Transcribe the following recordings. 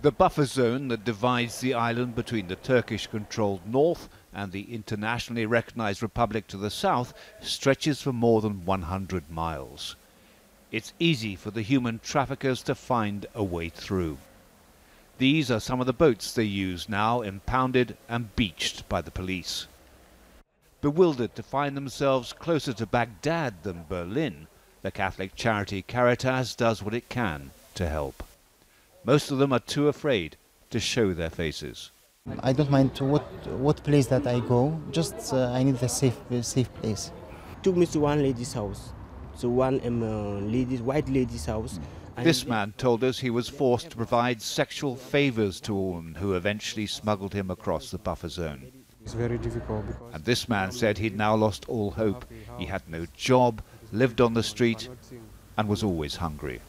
The buffer zone that divides the island between the Turkish-controlled north and the internationally recognized republic to the south stretches for more than 100 miles. It's easy for the human traffickers to find a way through. These are some of the boats they use now, impounded and beached by the police. Bewildered to find themselves closer to Baghdad than Berlin, the Catholic charity CARITAS does what it can to help. Most of them are too afraid to show their faces. I don't mind to what place that I go, just I need a safe place. Took me to one lady's house, so one white lady's house. This man told us he was forced to provide sexual favors to a woman who eventually smuggled him across the buffer zone. It's very difficult. And this man said he'd now lost all hope. He had no job, lived on the street, and was always hungry.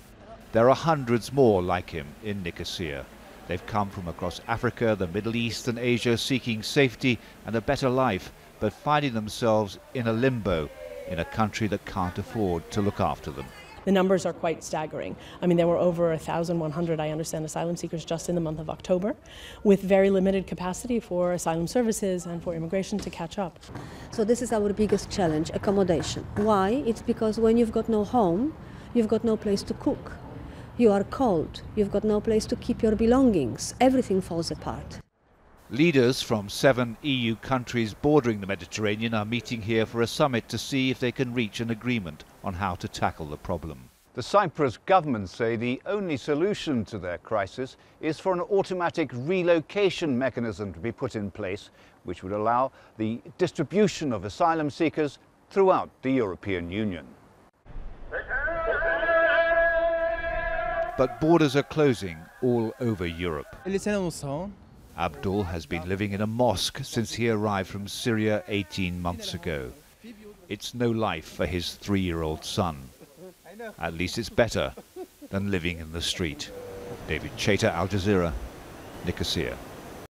There are hundreds more like him in Nicosia. They've come from across Africa, the Middle East and Asia seeking safety and a better life, but finding themselves in a limbo in a country that can't afford to look after them. The numbers are quite staggering. I mean, there were over 1,100, I understand, asylum seekers just in the month of October, with very limited capacity for asylum services and for immigration to catch up. So this is our biggest challenge, accommodation. Why? It's because when you've got no home, you've got no place to cook. You are cold, you've got no place to keep your belongings. Everything falls apart. Leaders from 7 EU countries bordering the Mediterranean are meeting here for a summit to see if they can reach an agreement on how to tackle the problem. The Cyprus government say the only solution to their crisis is for an automatic relocation mechanism to be put in place, which would allow the distribution of asylum seekers throughout the European Union. But borders are closing all over Europe. Abdul has been living in a mosque since he arrived from Syria 18 months ago. It's no life for his 3-year-old son. At least it's better than living in the street. David Chater, Al Jazeera, Nicosia.